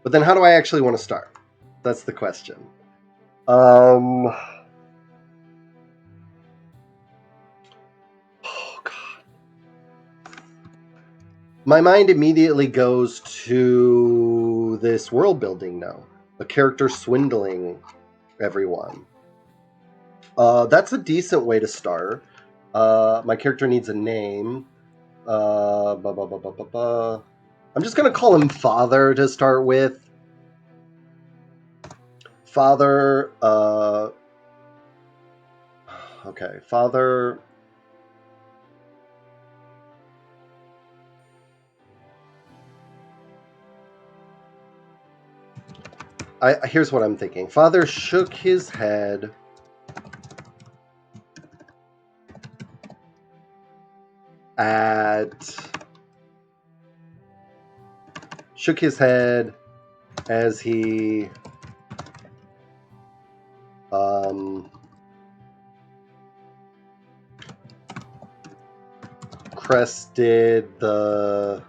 But then how do I actually want to start? That's the question. Oh, God. My mind immediately goes to this world building now. A character swindling everyone. That's a decent way to start. My character needs a name. I'm just going to call him Father to start with. Father, okay, Father. Here's what I'm thinking. Father shook his head as he crested the,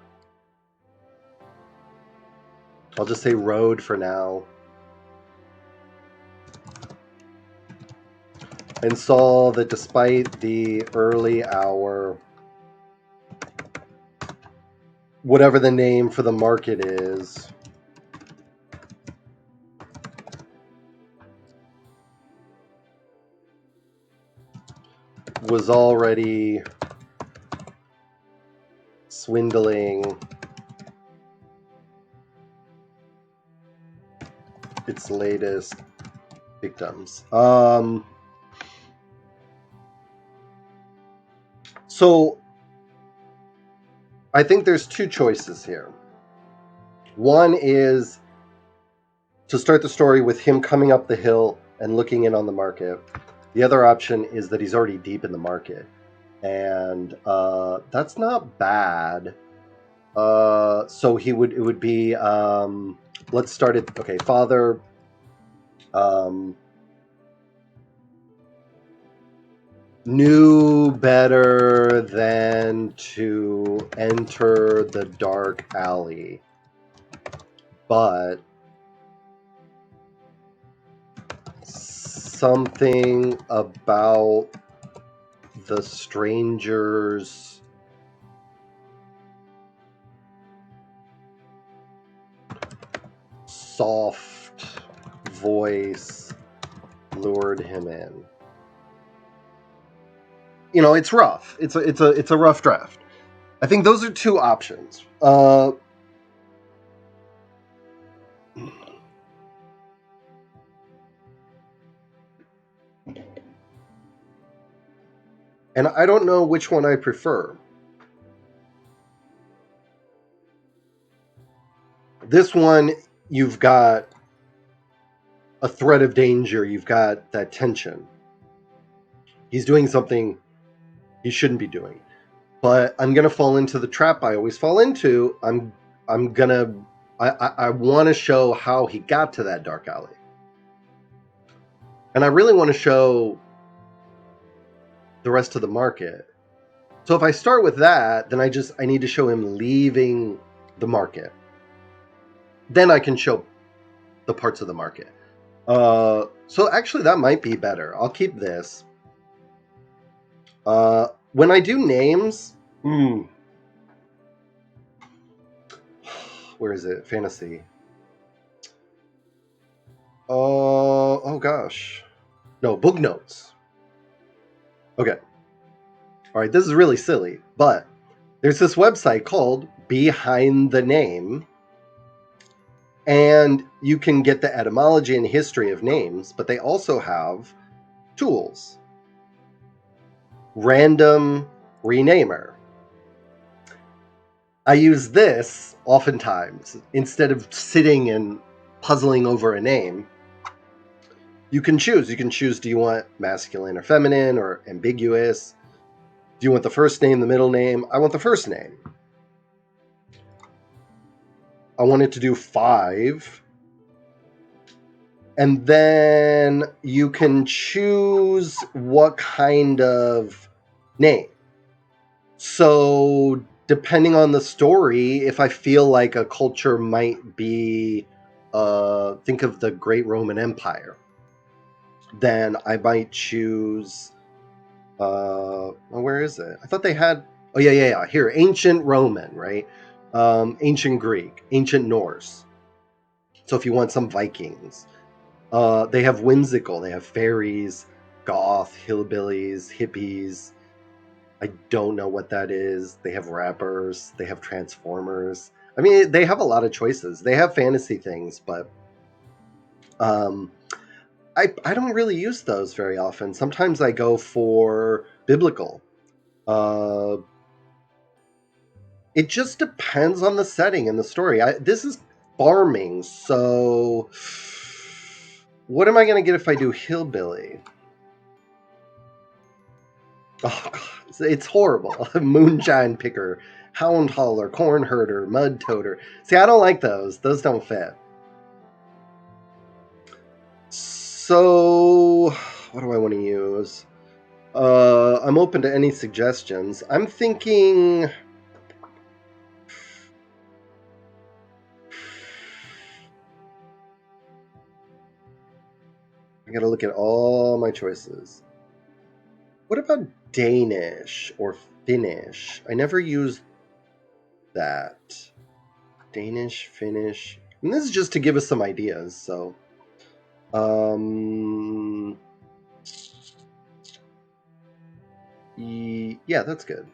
I'll just say road for now, and saw that despite the early hour, whatever the name for the market is, was already swindling its latest victims. So I think there's two choices here. One is to start the story with him coming up the hill and looking in on the market. The other option is that he's already deep in the market, and that's not bad. So it would be, let's start it. Okay, Father knew better than to enter the dark alley, but something about the stranger's soft voice lured him in. You know, it's rough. It's a rough draft. I think those are two options. And I don't know which one I prefer. This one, you've got a threat of danger. You've got that tension. He's doing something he shouldn't be doing. But I'm gonna fall into the trap I always fall into. I want to show how he got to that dark alley, and I really want to show the rest of the market. So if I start with that, then I need to show him leaving the market. Then I can show the parts of the market. So actually, that might be better. I'll keep this. When I do names, where is it? Fantasy. Oh gosh. No, book notes. Okay. All right, this is really silly, but there's this website called Behind the Name, and you can get the etymology and history of names, but they also have tools. Random renamer. I use this oftentimes instead of sitting and puzzling over a name. You can choose. Do you want masculine or feminine or ambiguous? Do you want the first name, the middle name? I want the first name. I want it to do 5. And then you can choose what kind of name. So depending on the story, if I feel like a culture might be think of the Great Roman Empire, then I might choose. Where is it? I thought they had. Oh yeah. Here, ancient Roman, right? Ancient Greek, ancient Norse. So if you want some Vikings, they have whimsical. They have fairies, goth, hillbillies, hippies. I don't know what that is. They have rappers. They have transformers. I mean, they have a lot of choices. They have fantasy things, but um, I don't really use those very often. Sometimes I go for biblical. Uh, it just depends on the setting and the story. This is farming, so what am I going to get if I do hillbilly? Oh, God, it's horrible. Moonshine picker, hound hauler, corn herder, mud toter. See, I don't like those. Those don't fit. So, what do I want to use? I'm open to any suggestions. I'm thinking. I gotta look at all my choices. What about Danish or Finnish? I never used that. Danish, Finnish. And this is just to give us some ideas, so. Yeah, that's good.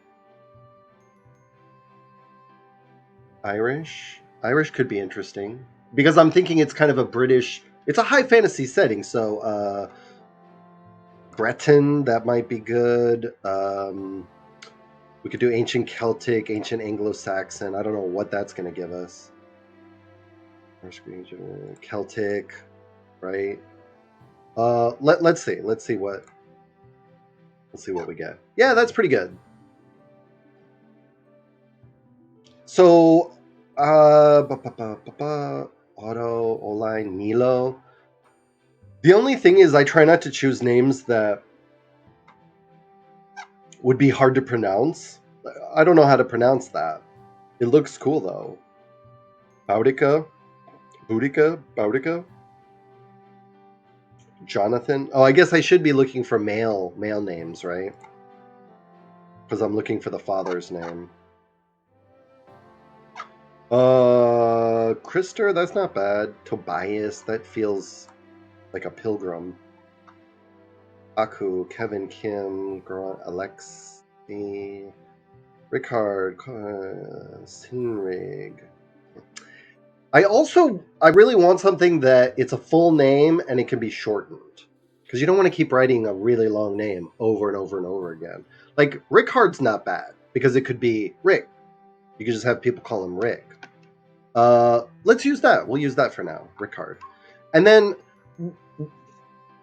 Irish. Irish could be interesting because I'm thinking it's kind of a British. It's a high fantasy setting, so Breton that might be good. We could do ancient Celtic, ancient Anglo-Saxon. I don't know what that's going to give us. Celtic, right? Let's see. Let's see what we get. Yeah, that's pretty good. So, Otto, Oline, Milo. The only thing is, I try not to choose names that would be hard to pronounce. I don't know how to pronounce that. It looks cool though. Boudica, Boudica, Jonathan. Oh, I guess I should be looking for male names, right? Because I'm looking for the father's name. Krister, that's not bad. Tobias, that feels like a pilgrim. Aku, Kevin, Kim, Alexi, Ricard, Sinrig. I really want something that it's a full name and it can be shortened. Because you don't want to keep writing a really long name over and over and over again. Like, Rickard's not bad, because it could be Rick. You could just have people call him Rick. Let's use that. We'll use that for now, Rickard. And then,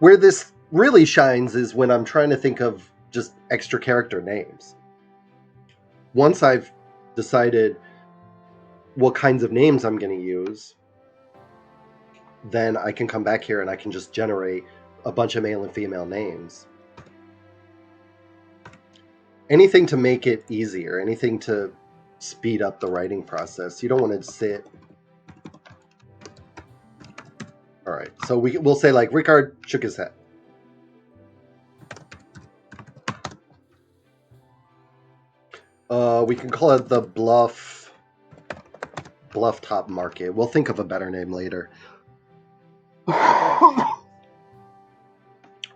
where this really shines is when I'm trying to think of just extra character names. Once I've decided what kinds of names I'm going to use, then I can come back here and I can just generate a bunch of male and female names. Anything to make it easier, anything to speed up the writing process. You don't want to sit. All right, so we'll say like Rickard shook his head. We can call it the Bluff Top Market. We'll think of a better name later. But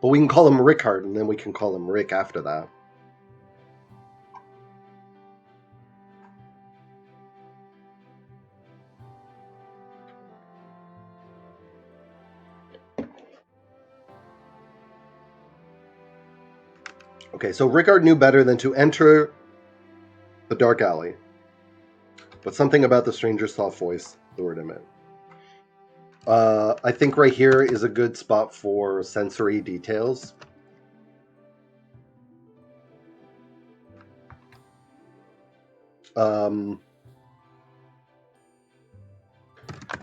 we can call him Rickard, and then we can call him Rick after that. Okay, so Rickard knew better than to enter the dark alley, but something about the stranger's soft voice lured him in. I think right here is a good spot for sensory details.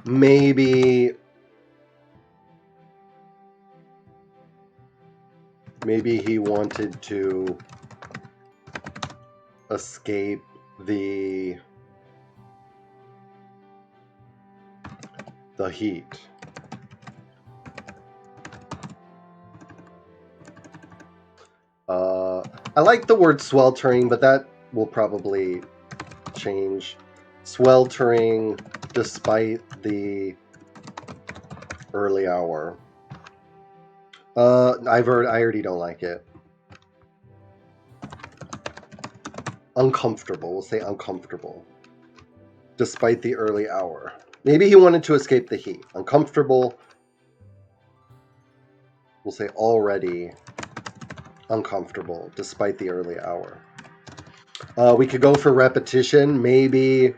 Maybe he wanted to escape the the heat. I like the word sweltering, but that will probably change. Sweltering despite the early hour. I already don't like it. Uncomfortable. We'll say uncomfortable. Despite the early hour. Maybe he wanted to escape the heat. Uncomfortable. We'll say already uncomfortable despite the early hour. We could go for repetition. Maybe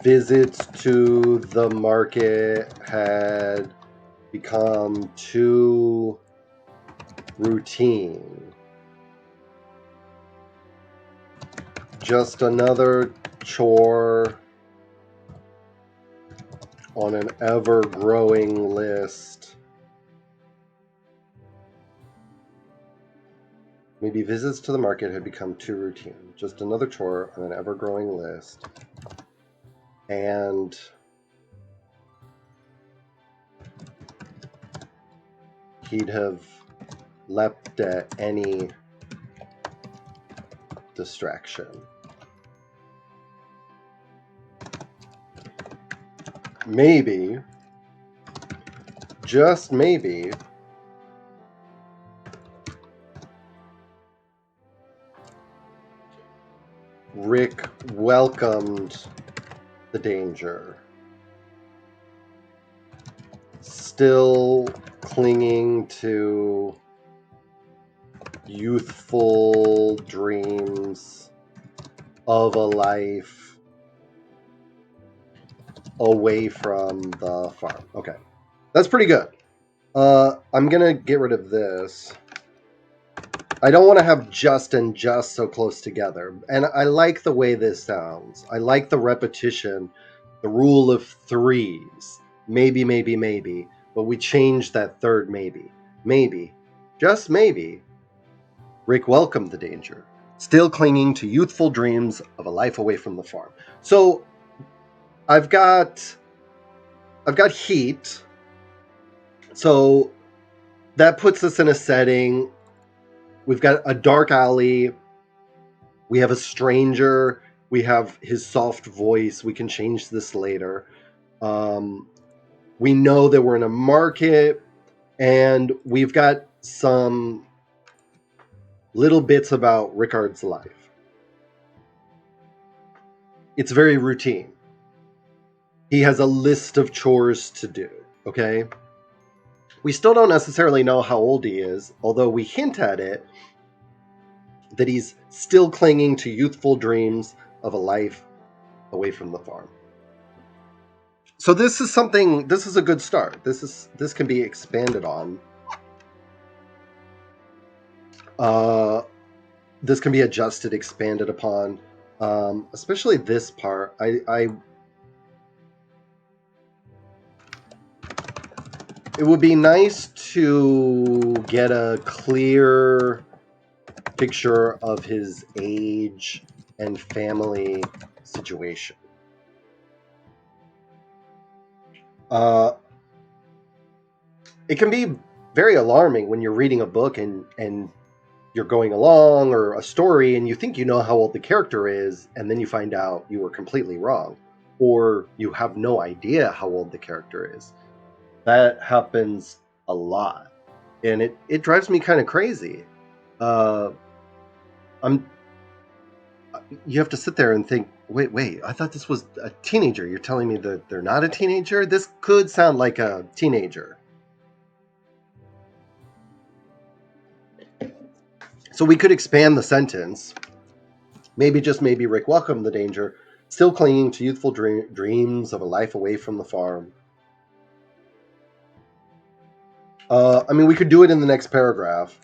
visits to the market had become too routine. Just another chore on an ever-growing list. Maybe visits to the market had become too routine. Just another chore on an ever-growing list. And he'd have leapt at any distraction. Maybe, just maybe, Rick welcomed the danger, still clinging to youthful dreams of a life away from the farm. Okay, that's pretty good. I'm gonna get rid of this. I don't want to have just and just so close together. And I like the way this sounds. I like the repetition, the rule of threes. Maybe, maybe, maybe. But we changed that third maybe. Maybe, just maybe, Rick welcomed the danger, still clinging to youthful dreams of a life away from the farm. So I've got heat. So that puts us in a setting. We've got a dark alley. We have a stranger. We have his soft voice. We can change this later. We know that we're in a market, and we've got some little bits about Rickard's life. It's very routine. He has a list of chores to do, okay? We still don't necessarily know how old he is, although we hint at it, that he's still clinging to youthful dreams of a life away from the farm. So this is a good start. This can be expanded on. This can be adjusted, expanded upon, especially this part. It would be nice to get a clear picture of his age and family situation. It can be very alarming when you're reading a book and you're going along, or a story, and you think you know how old the character is, and then you find out you were completely wrong, or you have no idea how old the character is. That happens a lot, and it drives me kind of crazy. You have to sit there and think, wait, I thought this was a teenager. You're telling me that they're not a teenager? This could sound like a teenager. So we could expand the sentence. Maybe, just maybe, Rick welcomed the danger, still clinging to youthful dreams of a life away from the farm. We could do it in the next paragraph.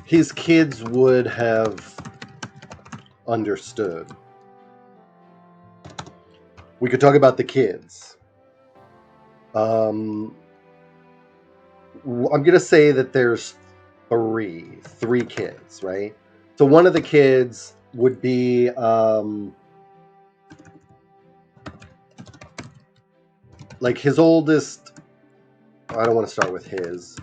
His kids would have understood. We could talk about the kids. I'm gonna say that there's three kids, right? So one of the kids would be like his oldest. I don't want to start with his.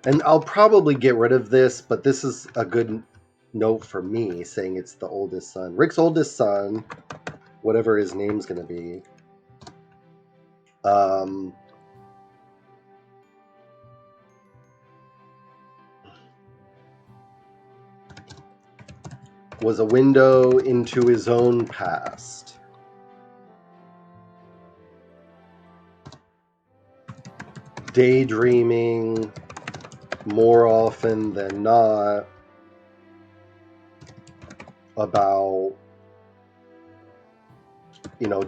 And I'll probably get rid of this, but this is a good note for me saying it's the oldest son. Rick's oldest son, whatever his name's going to be, um, was a window into his own past. Daydreaming more often than not about,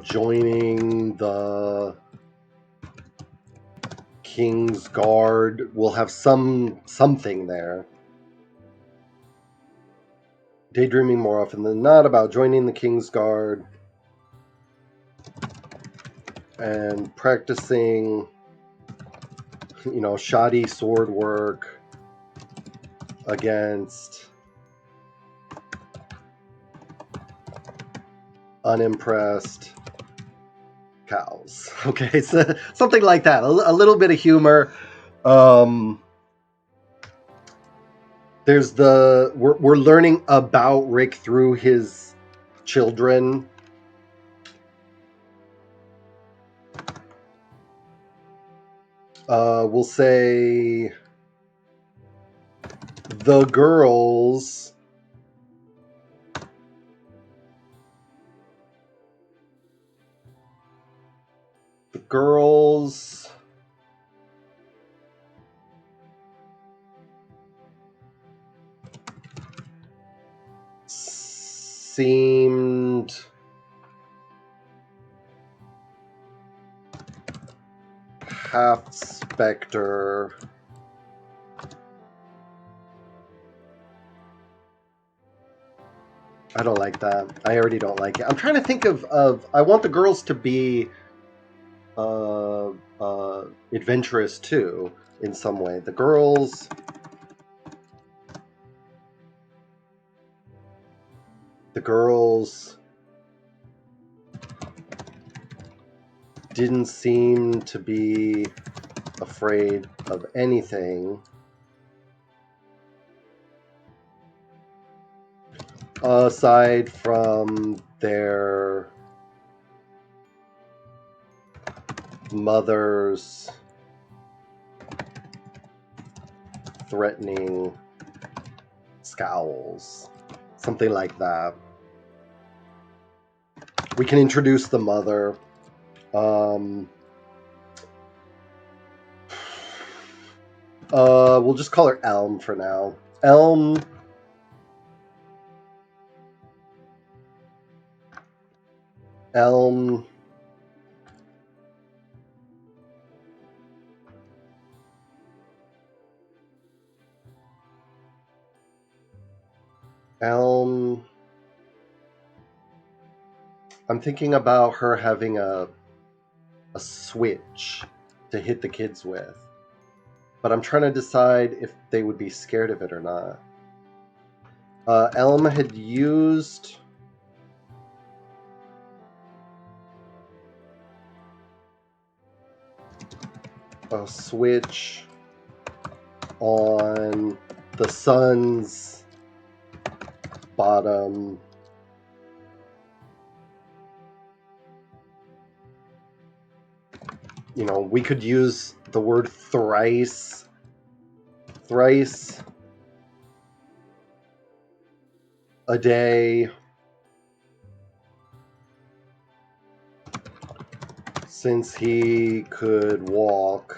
joining the King's Guard. We'll have something there. Daydreaming more often than not about joining the King's Guard and practicing, shoddy sword work against unimpressed cows. Okay, so something like that. A little bit of humor. There's we're learning about Rick through his children. We'll say the girls seemed half Spectre. I don't like that. I already don't like it. I'm trying to think of I want the girls to be adventurous too in some way. The girls didn't seem to be afraid of anything aside from their mother's threatening scowls. Something like that. We can introduce the mother. We'll just call her Elm for now. Elm I'm thinking about her having a switch to hit the kids with. But I'm trying to decide if they would be scared of it or not. Elm had used a switch on the sun's bottom we could use the word thrice a day since he could walk.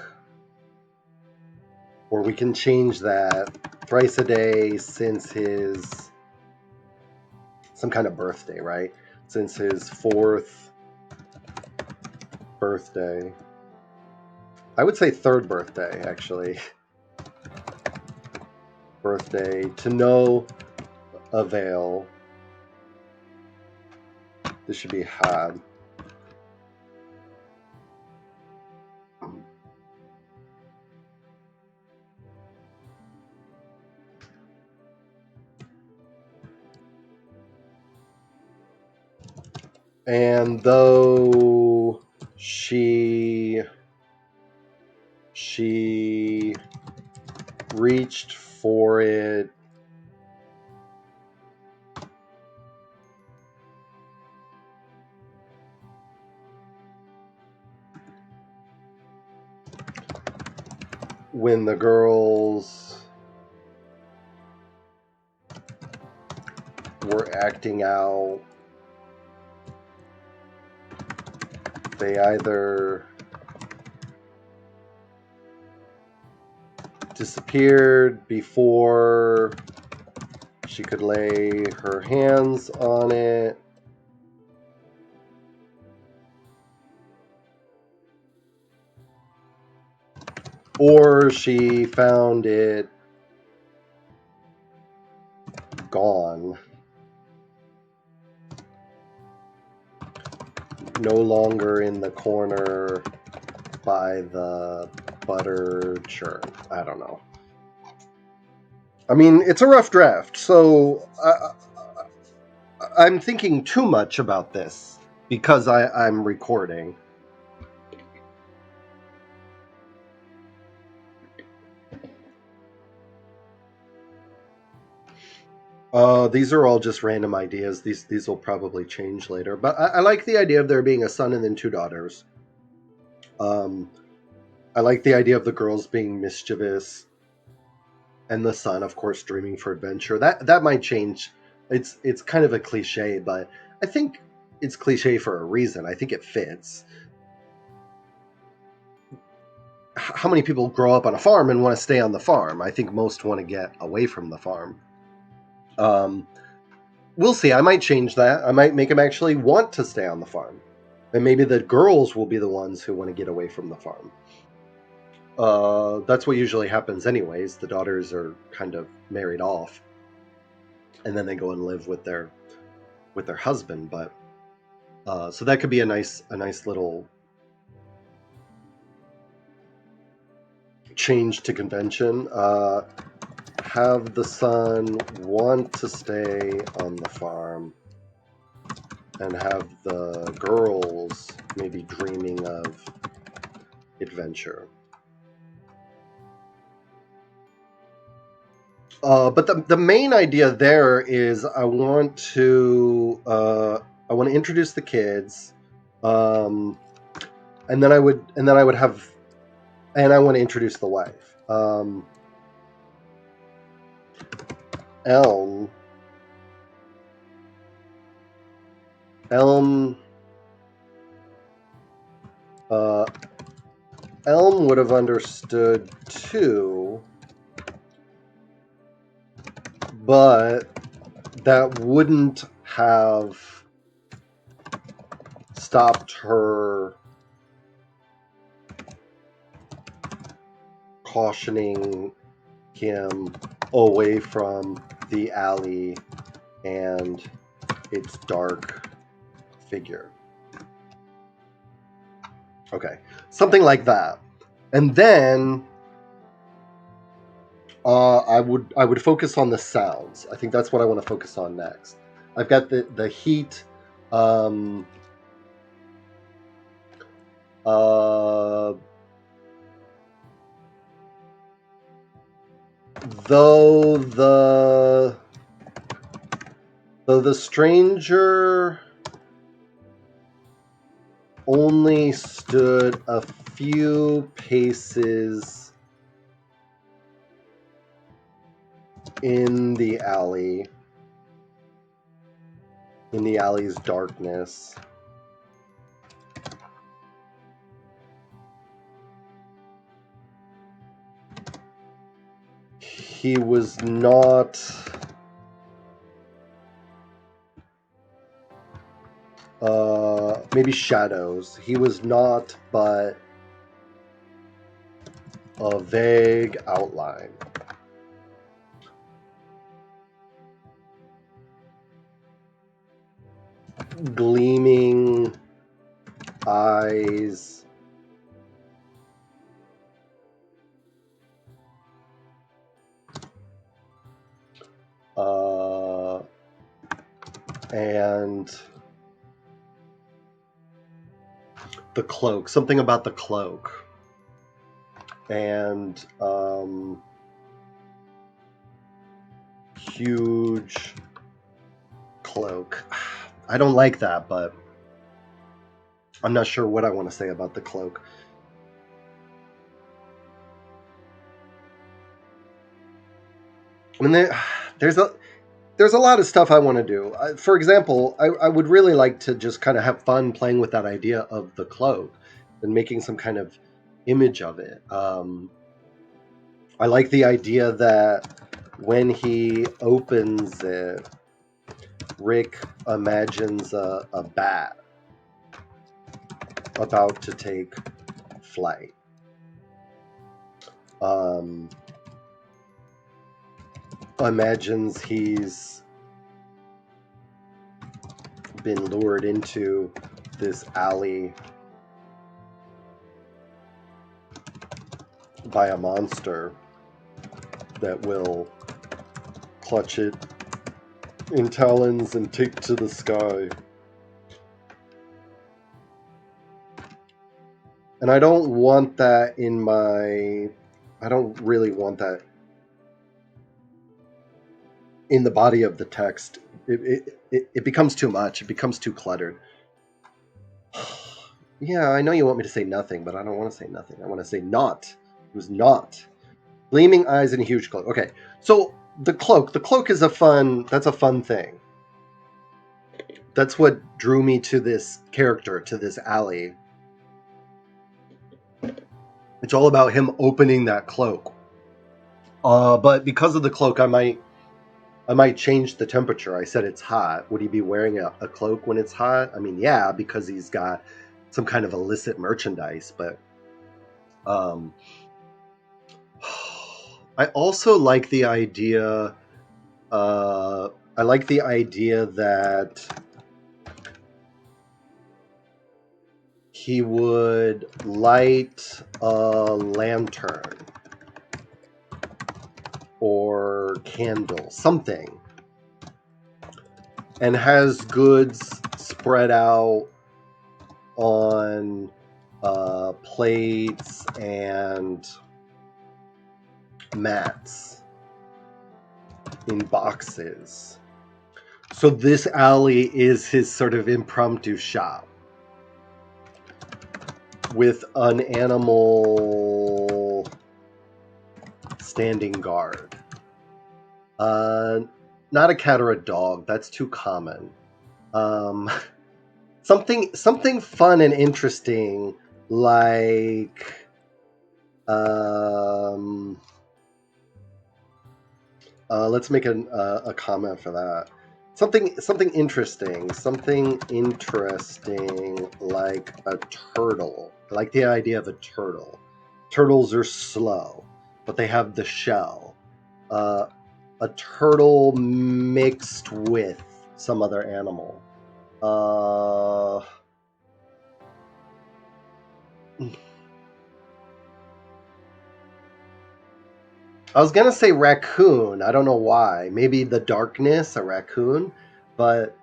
Or we can change that thrice a day since his some kind of birthday, right? Since his 4th birthday. I would say 3rd birthday, actually. Birthday to no avail. This should be had. And though she reached for it when the girls were acting out, they either disappeared before she could lay her hands on it, or she found it gone, no longer in the corner by the butter churn. I don't know. I mean, it's a rough draft, so I'm thinking too much about this because I'm recording. These are all just random ideas. These will probably change later, but I like the idea of there being a son and then two daughters. I like the idea of the girls being mischievous, and the son, of course, dreaming for adventure. That might change. It's kind of a cliche, but I think it's cliche for a reason. I think it fits. How many people grow up on a farm and want to stay on the farm? I think most want to get away from the farm. We'll see. I might change that. I might make them actually want to stay on the farm. And maybe the girls will be the ones who want to get away from the farm. That's what usually happens anyways. The daughters are kind of married off. And then they go and live with their husband. But so that could be a nice little change to convention. Have the son want to stay on the farm, and have the girls maybe dreaming of adventure. But the main idea there is I want to introduce the kids, and then I would have, and I want to introduce the wife. Elm Elm Elm would have understood too, but that wouldn't have stopped her cautioning him away from the alley and its dark figure. Okay, something like that. And then I would focus on the sounds. I think that's what I want to focus on next. I've got the heat. Um, uh, though the stranger only stood a few paces in the alley's darkness. He was not maybe shadows. He was not but a vague outline. Gleaming eyes. And The cloak. Something about the cloak. And huge cloak. I don't like that, but I'm not sure what I want to say about the cloak. I mean, there's a lot of stuff I want to do. For example, I would really like to just kind of have fun playing with that idea of the cloak and making some kind of image of it. I like the idea that when he opens it, Rick imagines a bat about to take flight. Imagines he's been lured into this alley by a monster that will clutch it in talons and take to the sky. And I don't want that in my... I don't really want that in the body of the text. It becomes too much. It becomes too cluttered. Yeah, I know you want me to say nothing, but I don't want to say nothing. I want to say not. It was not. Gleaming eyes and a huge cloak. Okay, so the cloak. The cloak is that's a fun thing. That's what drew me to this character, to this alley. It's all about him opening that cloak. But because of the cloak, I might change the temperature. I said it's hot. Would he be wearing a cloak when it's hot? I mean, yeah, because he's got some kind of illicit merchandise. But I also like the idea. I like the idea that he would light a lantern or candle, something, and has goods spread out on plates and mats in boxes. So this alley is his sort of impromptu shop with an animal standing guard. Not a cat or a dog. That's too common. Something fun and interesting, like let's make a comment for that. Something interesting, like a turtle. I like the idea of a turtle. Turtles are slow, but they have the shell. A turtle mixed with some other animal. I was gonna say raccoon. I don't know why. Maybe the darkness, a raccoon, but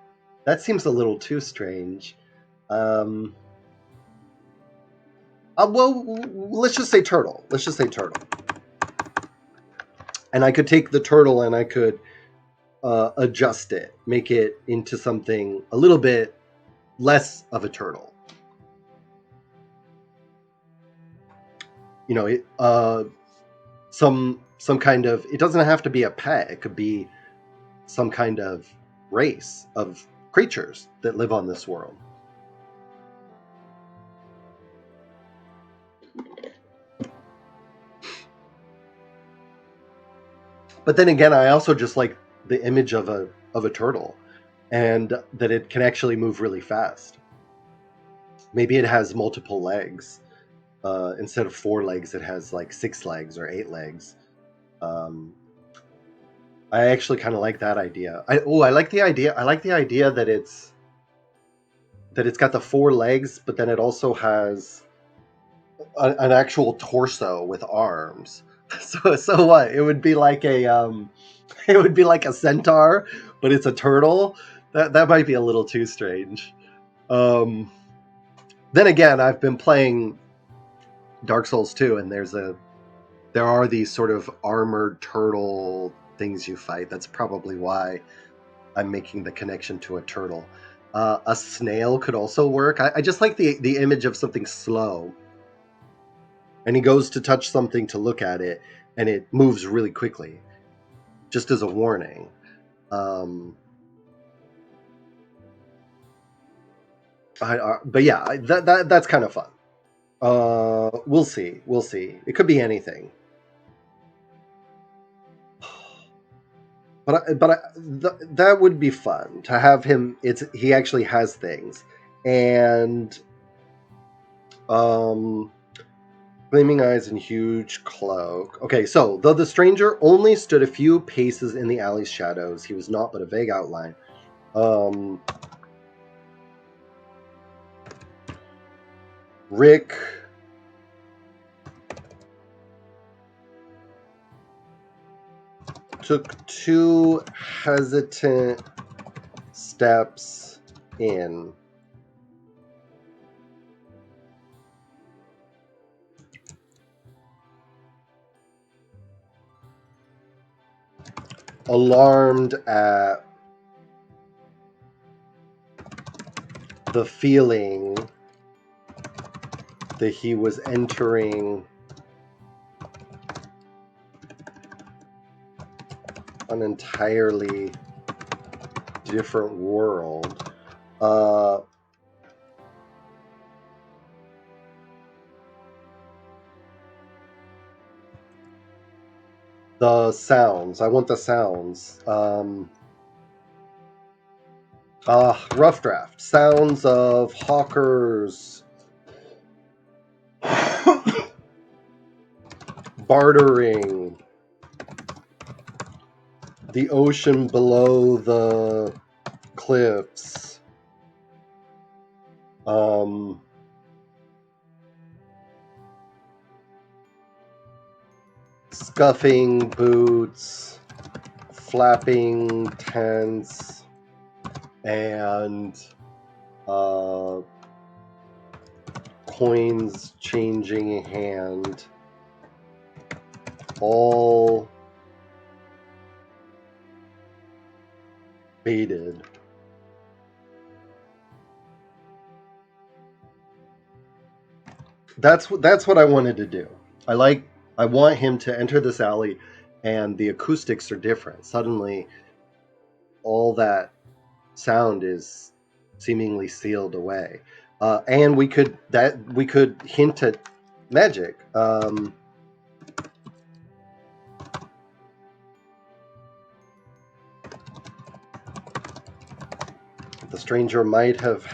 that seems a little too strange. Well, let's just say turtle. Let's just say turtle. And I could take the turtle and I could adjust it, make it into something a little bit less of a turtle. You know, some kind of... It doesn't have to be a pet. It could be some kind of race of creatures that live on this world. But then again, I also just like the image of a turtle, and that it can actually move really fast. Maybe it has multiple legs. Instead of 4 legs, it has like 6 legs or 8 legs. I actually kind of like that idea. I like the idea. I like the idea that it's got the 4 legs, but then it also has an actual torso with arms. So what? It would be like a centaur, but it's a turtle. That might be a little too strange. Then again, I've been playing Dark Souls 2, and there are these sort of armored turtle things you fight. That's probably why I'm making the connection to a turtle. A snail could also work. I just like the image of something slow, and he goes to touch something to look at it, and it moves really quickly, just as a warning. Um, but yeah, that's kind of fun. We'll see. We'll see. It could be anything. That would be fun to have him. He actually has things, and um, gleaming eyes and huge cloak. Okay, so though the stranger only stood a few paces in the alley's shadows, he was not but a vague outline. Um, Rick took two hesitant steps in. Alarmed at the feeling that he was entering an entirely different world. The sounds. I want the sounds. Rough draft. Sounds of hawkers bartering. The ocean below the cliffs. Scuffing boots, flapping tents, and coins changing hand, all baited. That's what I wanted to do. I want him to enter this alley, and the acoustics are different. Suddenly, all that sound is seemingly sealed away, and we could hint at magic. The stranger might have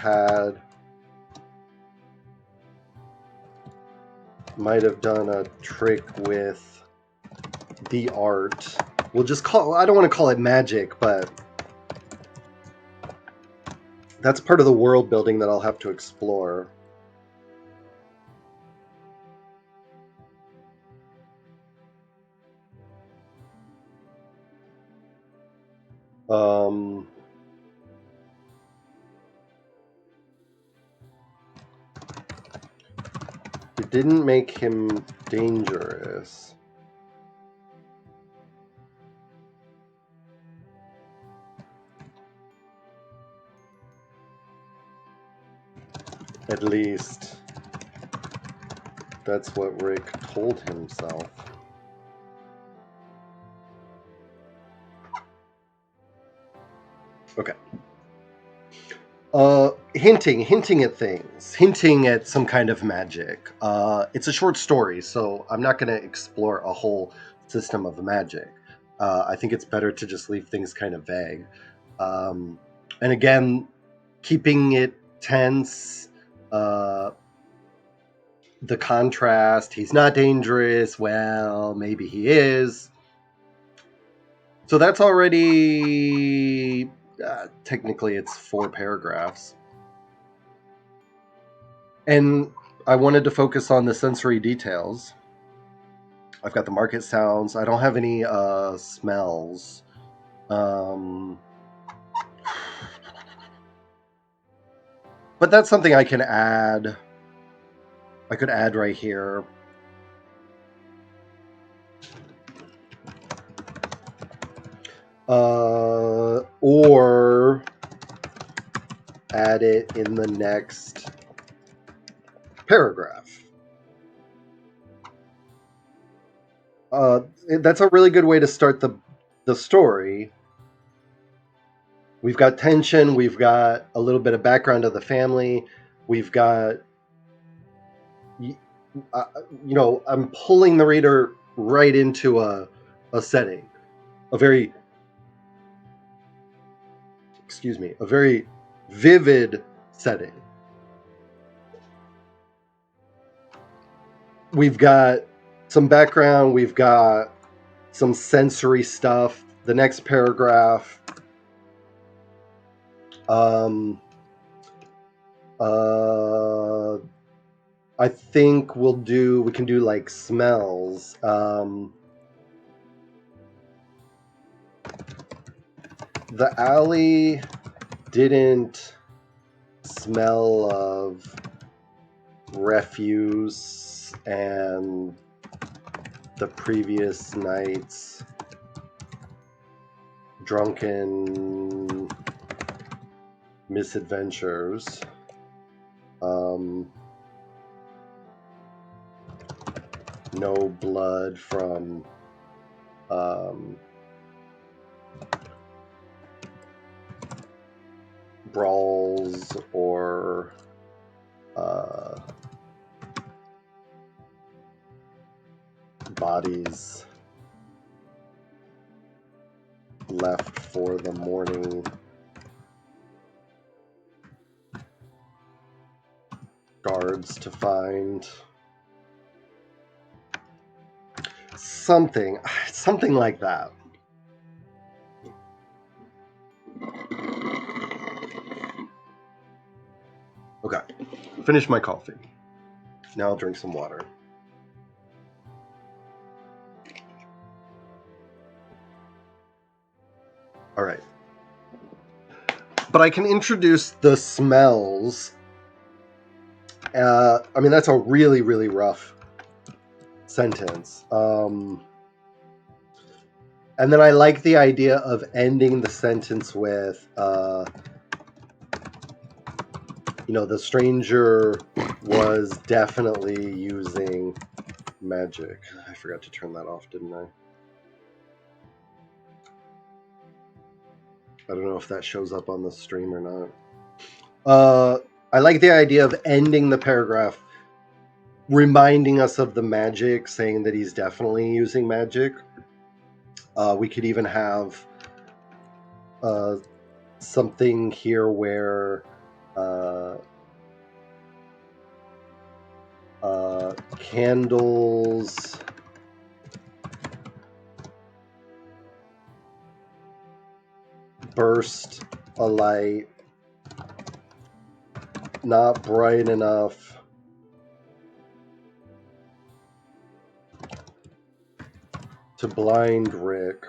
done a trick with the art. We'll just call. I don't want to call it magic, but that's part of the world building that I'll have to explore. It didn't make him dangerous. At least that's what Rick told himself. Okay. Hinting at things, hinting at some kind of magic. It's a short story, so I'm not going to explore a whole system of magic. I think it's better to just leave things kind of vague. And again, keeping it tense. The contrast. He's not dangerous. Well, maybe he is. So that's already technically it's 4 paragraphs. And I wanted to focus on the sensory details. I've got the market sounds. I don't have any smells. But that's something I can add I could add right here. Or add it in the next paragraph. That's a really good way to start the story. We've got tension. We've got a little bit of background of the family. We've got, I'm pulling the reader right into a setting, a very, a very vivid setting. We've got some background. We've got some sensory stuff. The next paragraph. Um, I think we can do like smells. The alley didn't smell of refuse and the previous night's drunken misadventures. No blood from brawls or bodies left for the morning guards to find. Something like that. Okay, finish my coffee. Now I'll drink some water. All right. But I can introduce the smells. That's a really, really rough sentence. And then I like the idea of ending the sentence with, the stranger was definitely using magic. I forgot to turn that off, didn't I? I don't know if that shows up on the stream or not. I like the idea of ending the paragraph reminding us of the magic, saying that he's definitely using magic. We could even have something here where candles burst a light, not bright enough to blind Rick.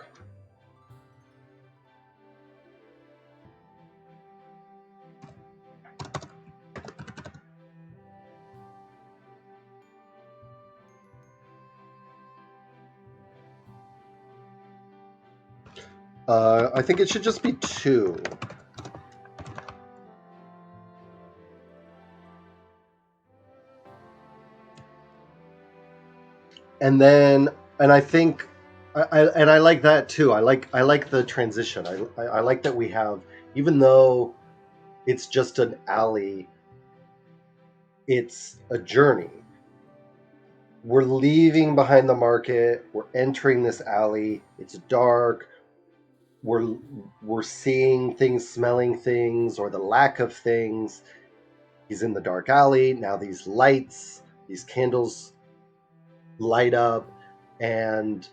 I think it should just be 2. And then, and I think, I like that too. I like the transition. I like that we have, even though it's just an alley, it's a journey. We're leaving behind the market. We're entering this alley. It's dark. We're seeing things, smelling things, or the lack of things. He's in the dark alley. Now these lights, these candles light up, and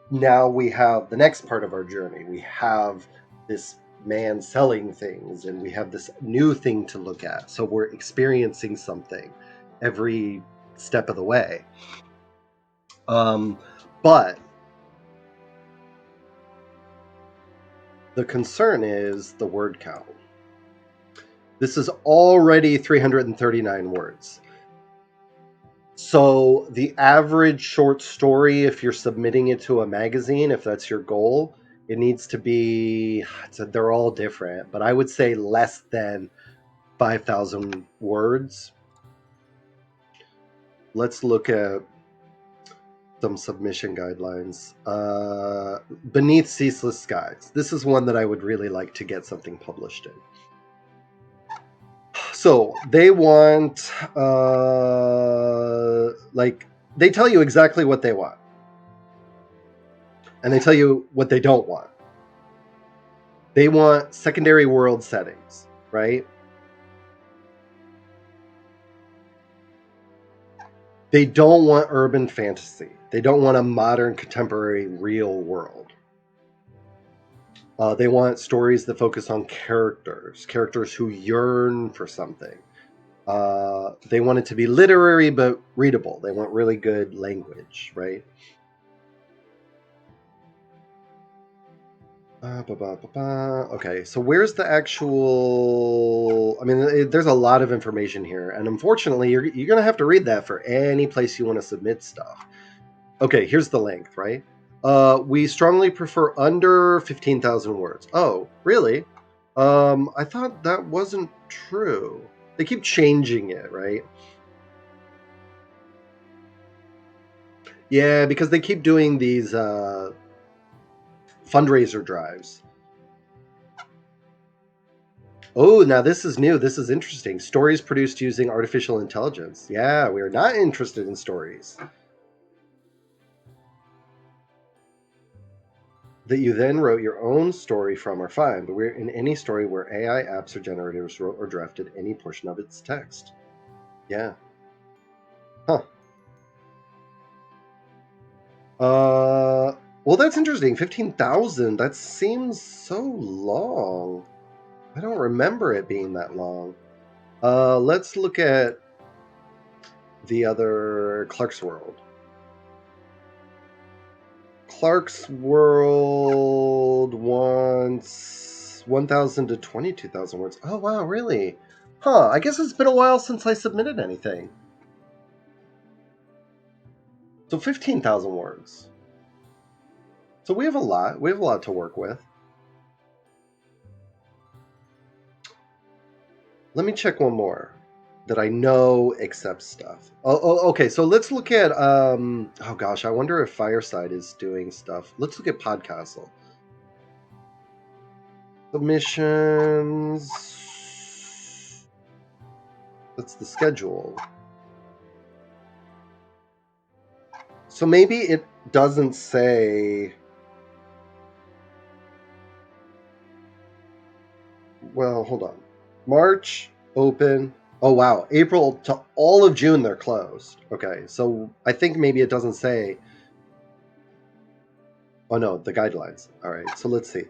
now we have the next part of our journey. We have this man selling things, and we have this new thing to look at. So we're experiencing something every step of the way. But the concern is the word count. This is already 339 words. So the average short story, if you're submitting it to a magazine, if that's your goal, it needs to be, they're all different, but I would say less than 5,000 words. Let's look at some submission guidelines. Beneath Ceaseless Skies. This is one that I would really like to get something published in. So they want, they tell you exactly what they want, and they tell you what they don't want. They want secondary world settings, right? They don't want urban fantasy. They don't want a modern, contemporary, real world. They want stories that focus on characters who yearn for something. They want it to be literary but readable. They want really good language, right? Okay, so where's the actual? I mean, there's a lot of information here, and unfortunately, you're going to have to read that for any place you want to submit stuff. Okay, here's the length, right? We strongly prefer under 15,000 words. Oh, really? I thought that wasn't true. They keep changing it, right? Yeah, because they keep doing these fundraiser drives. Oh, now this is new. This is interesting. Stories produced using artificial intelligence. Yeah, we are not interested in stories that you then wrote your own story from are fine, but we're in any story where AI apps or generators wrote or drafted any portion of its text. Yeah. Huh. Well, that's interesting. 15,000. That seems so long. I don't remember it being that long. Let's look at the other Clark's World. Clark's World wants 1,000 to 22,000 words. Oh, wow, really? Huh, I guess it's been a while since I submitted anything. So 15,000 words. So we have a lot. We have a lot to work with. Let me check one more that I know accepts stuff. Okay. So let's look at. Oh gosh, I wonder if Fireside is doing stuff. Let's look at Podcastle submissions. That's the schedule. So maybe it doesn't say. Well, hold on. March open. Oh wow, April to all of June they're closed. Okay, so I think maybe it doesn't say. Oh no, the guidelines. All right, so let's see.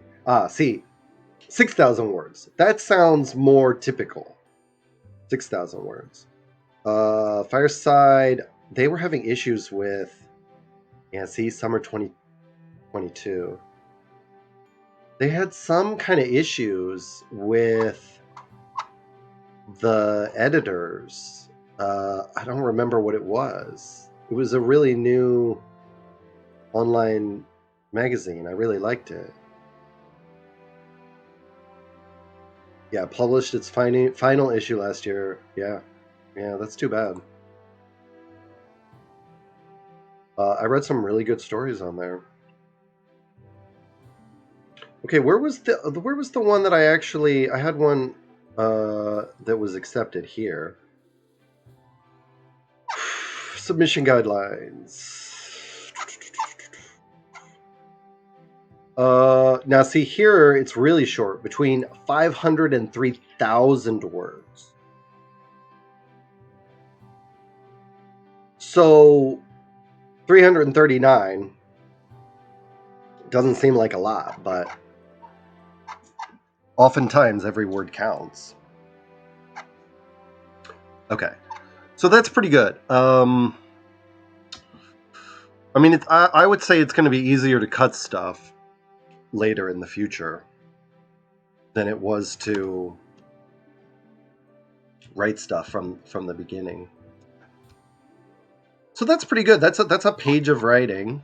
See, 6,000 words. That sounds more typical. 6,000 words. Fireside. They were having issues with. Yeah, see, summer 2022. They had some kind of issues with the editors. I don't remember what it was. It was a really new online magazine. I really liked it. Yeah, published its final issue last year. Yeah, that's too bad. I read some really good stories on there. Okay, where was the one that I had one that was accepted here. Submission guidelines. Now see here, it's really short, between 500 and 3,000 words. So 339 doesn't seem like a lot, but oftentimes every word counts. Okay, so that's pretty good. I mean, I would say it's going to be easier to cut stuff later in the future than it was to write stuff from the beginning. So that's pretty good. That's a page of writing.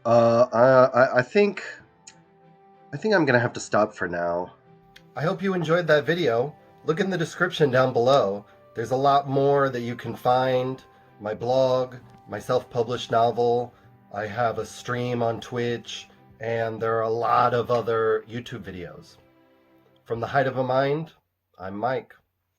I think I'm gonna have to stop for now. I hope you enjoyed that video. Look in the description down below. There's a lot more that you can find. My blog, my self-published novel. I have a stream on Twitch, and there are a lot of other YouTube videos. From the Height of a Mind, I'm Mike.